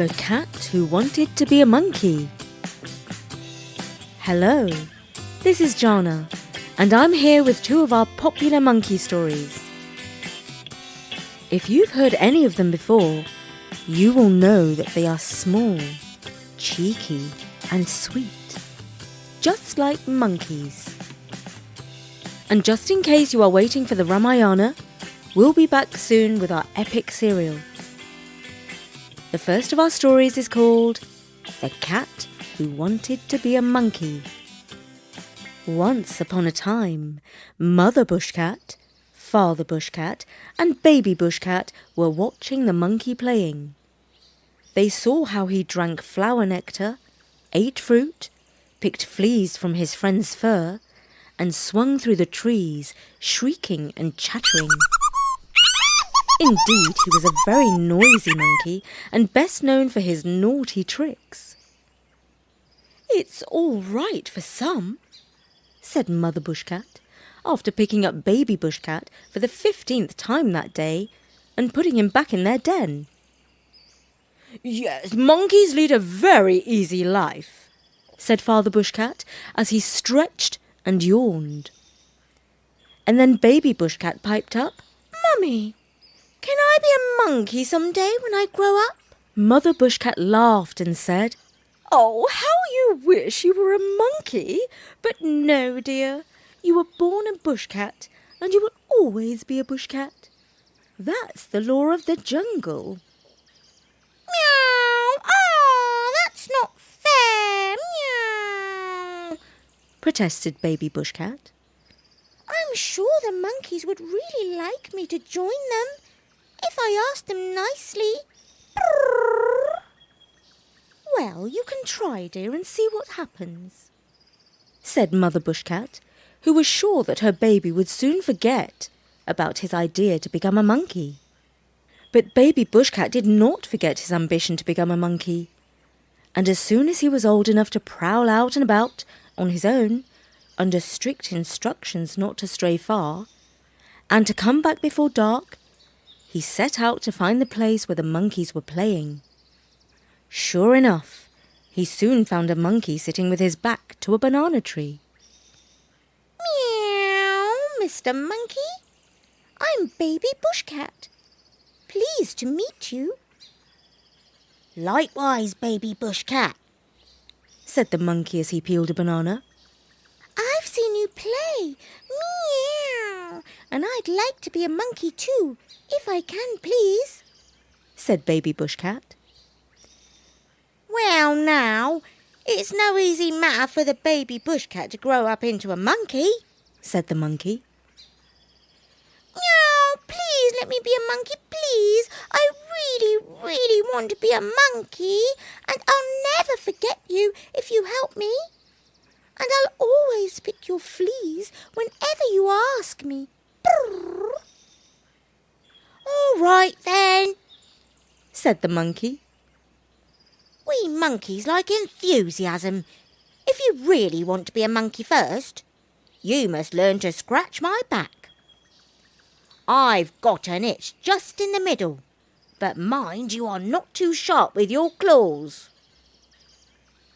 The Cat Who Wanted to Be a Monkey. Hello, this is Jana, and I'm here with two of our popular monkey stories. If you've heard any of them before, you will know that they are small, cheeky, and sweet, just like monkeys. And just in case you are waiting for the Ramayana, we'll be back soon with our epic serial. The first of our stories is called The Cat Who Wanted to Be a Monkey. Once upon a time, Mother Bushcat, Father Bushcat, and Baby Bushcat were watching the monkey playing. They saw how he drank flower nectar, ate fruit, picked fleas from his friend's fur, and swung through the trees, shrieking and chattering. Indeed, he was a very noisy monkey, and best known for his naughty tricks. "It's all right for some," said Mother Bushcat, after picking up Baby Bushcat for the 15th time that day and putting him back in their den. "Yes, monkeys lead a very easy life," said Father Bushcat as he stretched and yawned. And then Baby Bushcat piped up, "Mummy, can I be a monkey someday when I grow up?" Mother Bushcat laughed and said, "Oh, how you wish you were a monkey! But no, dear, you were born a bushcat, and you will always be a bushcat. That's the law of the jungle." "Meow! Oh, that's not fair! Meow!" protested Baby Bushcat. "I'm sure the monkeys would really like me to join them if I asked them nicely." Brrr. "Well, you can try, dear, and see what happens," said Mother Bushcat, who was sure that her baby would soon forget about his idea to become a monkey. But Baby Bushcat did not forget his ambition to become a monkey, and as soon as he was old enough to prowl out and about on his own, under strict instructions not to stray far, and to come back before dark, he set out to find the place where the monkeys were playing. Sure enough, he soon found a monkey sitting with his back to a banana tree. "Meow, Mr. Monkey. I'm Baby Bushcat. Pleased to meet you." "Likewise, Baby Bushcat," said the monkey as he peeled a banana. "I've seen you play. Meow. And I'd like to be a monkey too, if I can, please," said Baby Bushcat. "Well, now, it's no easy matter for the Baby Bushcat to grow up into a monkey," said the monkey. "Meow, please let me be a monkey, please. I really, really want to be a monkey, and I'll never forget you if you help me. And I'll always pick your fleas whenever you ask me. Brrr." "All right then," said the monkey. "We monkeys like enthusiasm. If you really want to be a monkey first, you must learn to scratch my back. I've got an itch just in the middle, but mind you are not too sharp with your claws."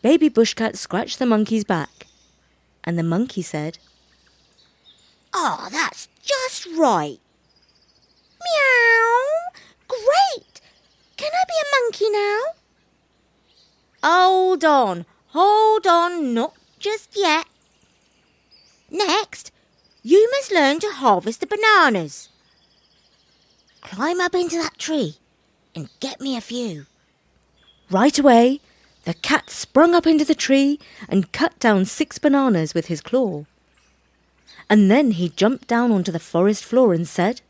Baby Bushcat scratched the monkey's back, and the monkey said, "Ah, that's just right. Meow! Great! Can I be a monkey now?" Hold on, not just yet. Next, you must learn to harvest the bananas. Climb up into that tree and get me a few." Right away, the cat sprung up into the tree and cut down 6 bananas with his claw. And then he jumped down onto the forest floor and said,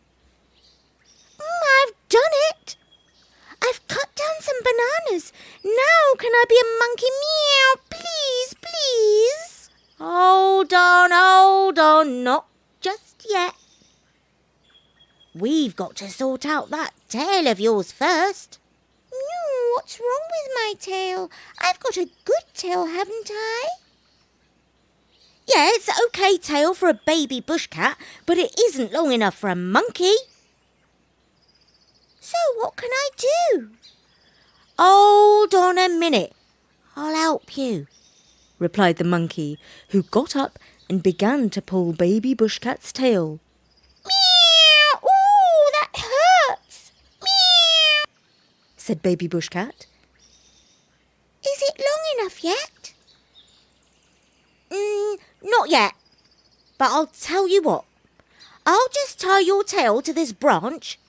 "I've done it! I've cut down some bananas. Now can I be a monkey? Meow, please, please." Hold on, not just yet. We've got to sort out that tail of yours first. What's wrong with my tail? I've got a good tail, haven't I? Yeah, it's an okay tail for a baby bushcat, but it isn't long enough for a monkey. So what can I do? Oh, Hold on a minute. I'll help you, replied the monkey, who got up and began to pull baby Bushcat's tail. Meow! Ooh, that hurts! Meow! Said baby Bushcat. Is it long enough yet? Not yet. But I'll tell you what. I'll just tie your tail to this branch,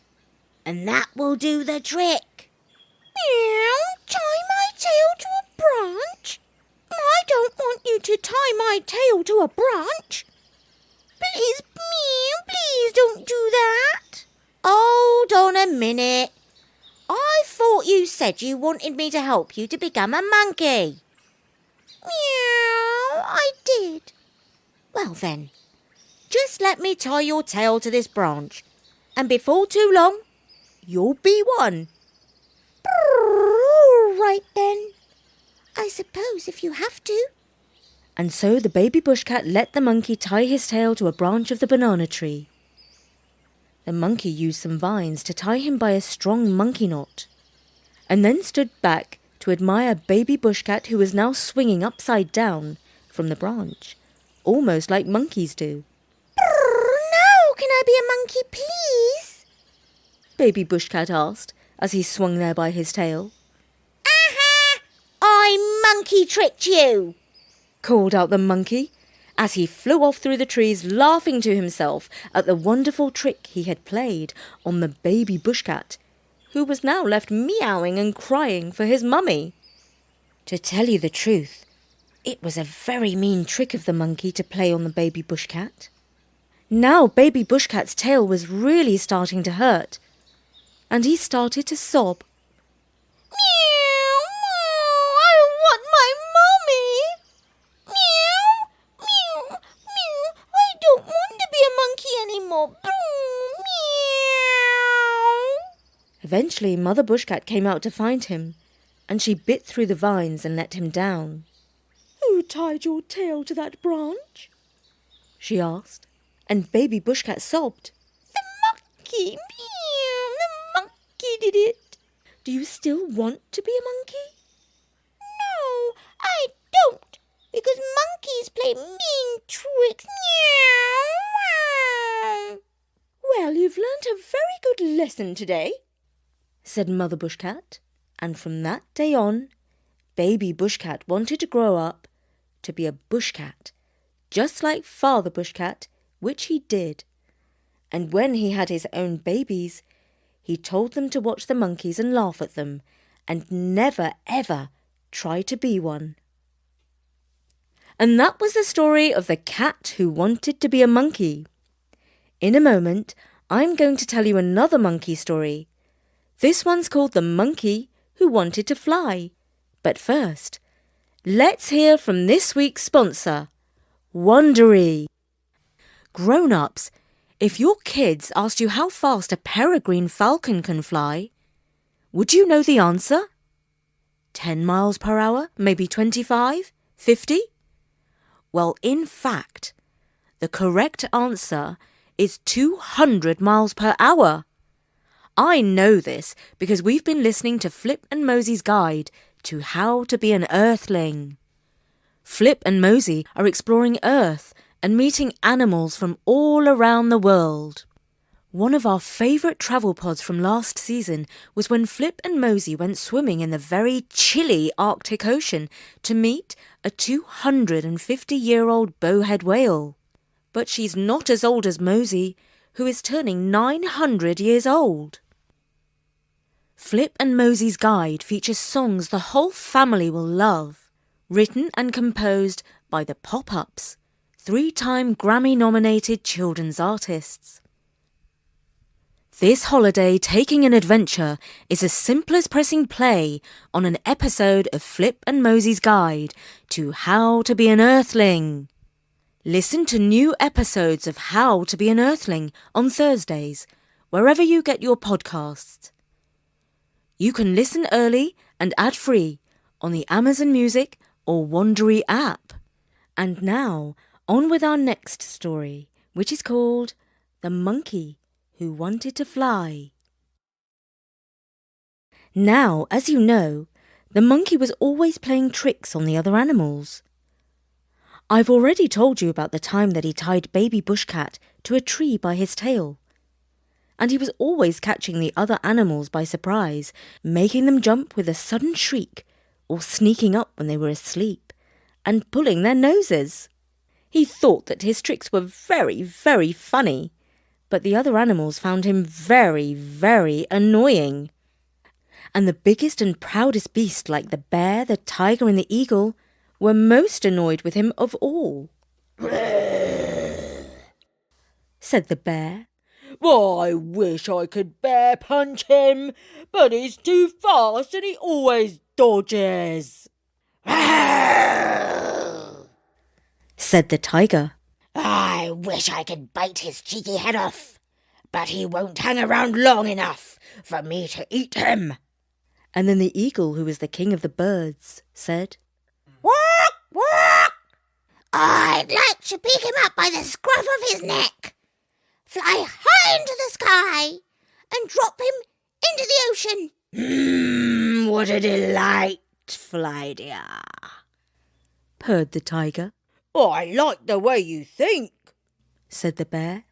and that will do the trick. Meow! Tie my tail to a branch? I don't want you to tie my tail to a branch. Please, meow, please don't do that. Hold on a minute. I thought you said you wanted me to help you to become a monkey. Meow, I did. Well then, just let me tie your tail to this branch, and before too long, you'll be one. All right then. I suppose if you have to. And so the baby Bushcat let the monkey tie his tail to a branch of the banana tree. The monkey used some vines to tie him by a strong monkey knot, and then stood back to admire baby Bushcat, who was now swinging upside down from the branch, almost like monkeys do. Now can I be a monkey, please? Baby Bushcat asked as he swung there by his tail. Aha! I monkey tricked you, called out the monkey, as he flew off through the trees, laughing to himself at the wonderful trick he had played on the baby Bushcat, who was now left meowing and crying for his mummy. To tell you the truth, it was a very mean trick of the monkey to play on the baby Bushcat. Now baby Bushcat's tail was really starting to hurt, and he started to sob. Meow, I want my mummy. Meow, meow, meow, I don't want to be a monkey anymore. Eventually, Mother Bushcat came out to find him, and she bit through the vines and let him down. Who tied your tail to that branch? She asked, and baby Bushcat sobbed. The monkey, meow, the monkey did it. Do you still want to be a monkey? No, I don't, because monkeys play mean tricks. Meow. Well, you've learnt a very good lesson today, said Mother Bushcat, and from that day on, baby Bushcat wanted to grow up to be a bushcat, just like Father Bushcat, which he did. And when he had his own babies, he told them to watch the monkeys and laugh at them, and never ever try to be one. And that was the story of the cat who wanted to be a monkey. In a moment, I'm going to tell you another monkey story. This one's called The Monkey Who Wanted to Fly. But first, let's hear from this week's sponsor, Wondery. Grown-ups, if your kids asked you how fast a peregrine falcon can fly, would you know the answer? 10 miles per hour? Maybe 25? 50? Well, in fact, the correct answer is 200 miles per hour. I know this because we've been listening to Flip and Mozi's guide to how to be an Earthling. Flip and Mozi are exploring Earth and meeting animals from all around the world. One of our favourite travel pods from last season was when Flip and Mozi went swimming in the very chilly Arctic Ocean to meet a 250-year-old bowhead whale. But she's not as old as Mozi, who is turning 900 years old. Flip and Mozi's guide features songs the whole family will love, written and composed by the Pop-Ups, 3-time Grammy-nominated children's artists. This holiday, taking an adventure is as simple as pressing play on an episode of Flip and Mozi's guide to how to be an Earthling. Listen to new episodes of How to be an Earthling on Thursdays, wherever you get your podcasts. You can listen early and ad-free on the Amazon Music or Wondery app. And now, on with our next story, which is called The Monkey Who Wanted to Fly. Now, as you know, The monkey was always playing tricks on the other animals. I've already told you about the time that he tied baby Bushcat to a tree by his tail. And he was always catching the other animals by surprise, making them jump with a sudden shriek, or sneaking up when they were asleep, and pulling their noses. He thought that his tricks were very, very funny, but the other animals found him very, very annoying. And the biggest and proudest beasts like the bear, the tiger and the eagle were most annoyed with him of all. Said the bear. I wish I could bear punch him, but he's too fast and he always dodges. Said the tiger. I wish I could bite his cheeky head off, but he won't hang around long enough for me to eat him. And then the eagle, who was the king of the birds, said, Walk, walk! I'd like to pick him up by the scruff of his neck, fly high into the sky, and drop him into the ocean. What a delightful idea, purred the tiger. I like the way you think, said the bear.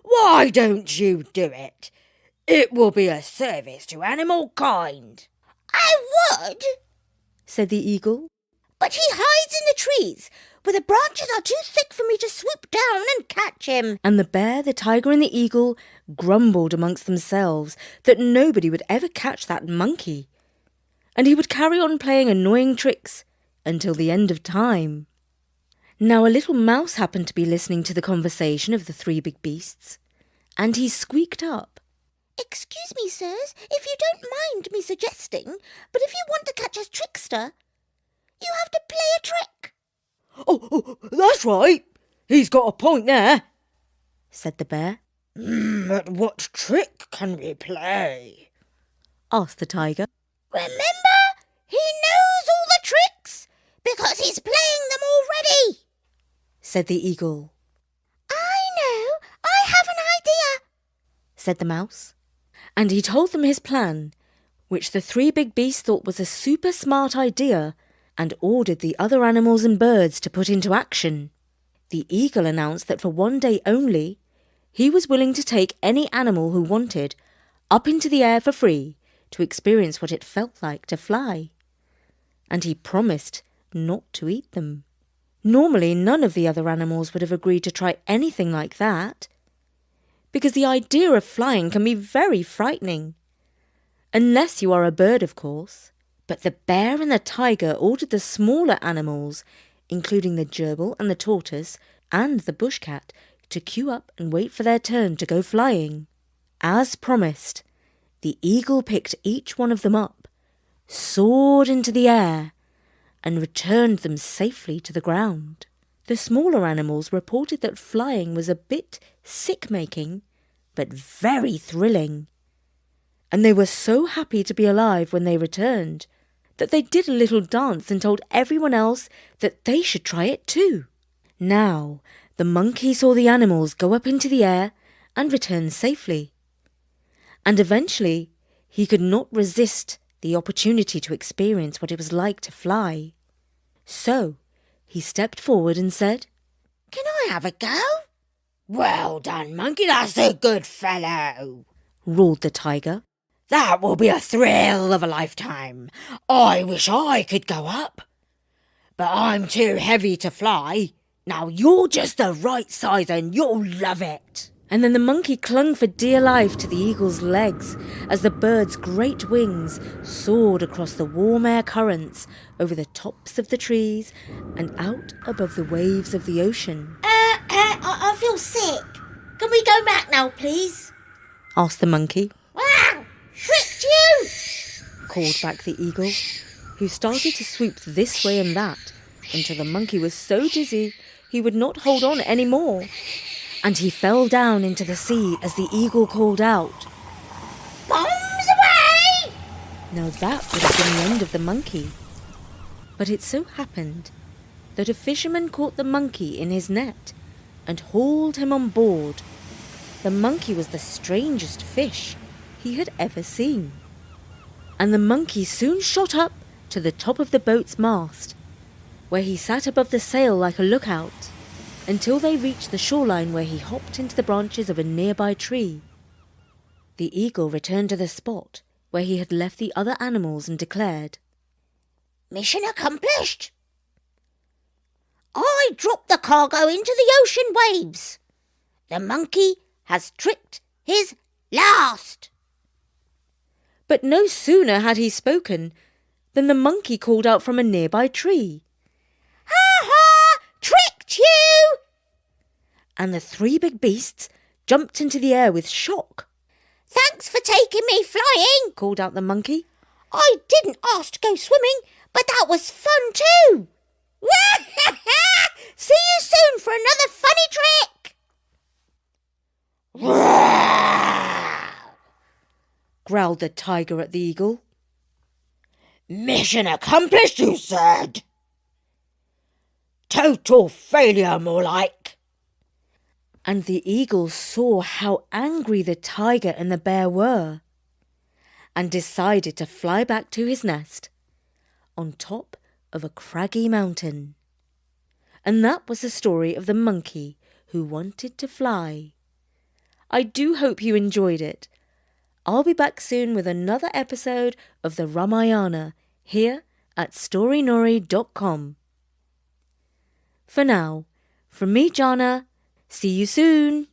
Why don't you do it? It will be a service to animal kind. I would, said the eagle. But he hides in the trees, where the branches are too thick for me to swoop down and catch him. And the bear, the tiger and the eagle grumbled amongst themselves that nobody would ever catch that monkey, and he would carry on playing annoying tricks until the end of time. Now a little mouse happened to be listening to the conversation of the three big beasts, and he squeaked up. Excuse me, sirs, if you don't mind me suggesting, but if you want to catch a trickster, you have to play a trick. Oh, that's right. He's got a point there, said the bear. But what trick can we play? Asked the tiger. Remember, he knows all the tricks because he's playing them already, said the eagle. I know, I have an idea, said the mouse. And he told them his plan, which the three big beasts thought was a super smart idea, and ordered the other animals and birds to put into action. The eagle announced that for one day only, he was willing to take any animal who wanted up into the air for free to experience what it felt like to fly. And he promised not to eat them. Normally, none of the other animals would have agreed to try anything like that, because the idea of flying can be very frightening. Unless you are a bird, of course. But the bear and the tiger ordered the smaller animals, including the gerbil and the tortoise and the bushcat, to queue up and wait for their turn to go flying. As promised, the eagle picked each one of them up, soared into the air, and returned them safely to the ground. The smaller animals reported that flying was a bit sick-making, but very thrilling. And they were so happy to be alive when they returned that they did a little dance and told everyone else that they should try it too. Now, the monkey saw the animals go up into the air and return safely. And eventually, he could not resist the opportunity to experience what it was like to fly. So, he stepped forward and said, Can I have a go? Well done, monkey, that's a good fellow, roared the tiger. That will be a thrill of a lifetime. I wish I could go up, but I'm too heavy to fly. Now you're just the right size and you'll love it. And then the monkey clung for dear life to the eagle's legs as the bird's great wings soared across the warm air currents over the tops of the trees and out above the waves of the ocean. I feel sick. Can we go back now, please? Asked the monkey. Wow! Tricked you! Called back the eagle, who started to swoop this way and that until the monkey was so dizzy he would not hold on any more. And he fell down into the sea as the eagle called out, Bombs away! Now that would have been the end of the monkey. But it so happened that a fisherman caught the monkey in his net and hauled him on board. The monkey was the strangest fish he had ever seen. And the monkey soon shot up to the top of the boat's mast, where he sat above the sail like a lookout, until they reached the shoreline, where he hopped into the branches of a nearby tree. The eagle returned to the spot where he had left the other animals and declared, "Mission accomplished. I dropped the cargo into the ocean waves. The monkey has tricked his last." But no sooner had he spoken than the monkey called out from a nearby tree, "Ha ha! Tricked you!" and the three big beasts jumped into the air with shock. "Thanks for taking me flying," called out the monkey. "I didn't ask to go swimming, but that was fun too." "See you soon for another funny trick." growled the tiger at the eagle. "Mission accomplished, you said? Total failure, more like." And the eagle saw how angry the tiger and the bear were, and decided to fly back to his nest on top of a craggy mountain. And that was the story of the monkey who wanted to fly. I do hope you enjoyed it. I'll be back soon with another episode of the Ramayana here at storynori.com. For now, from me, Jana, see you soon.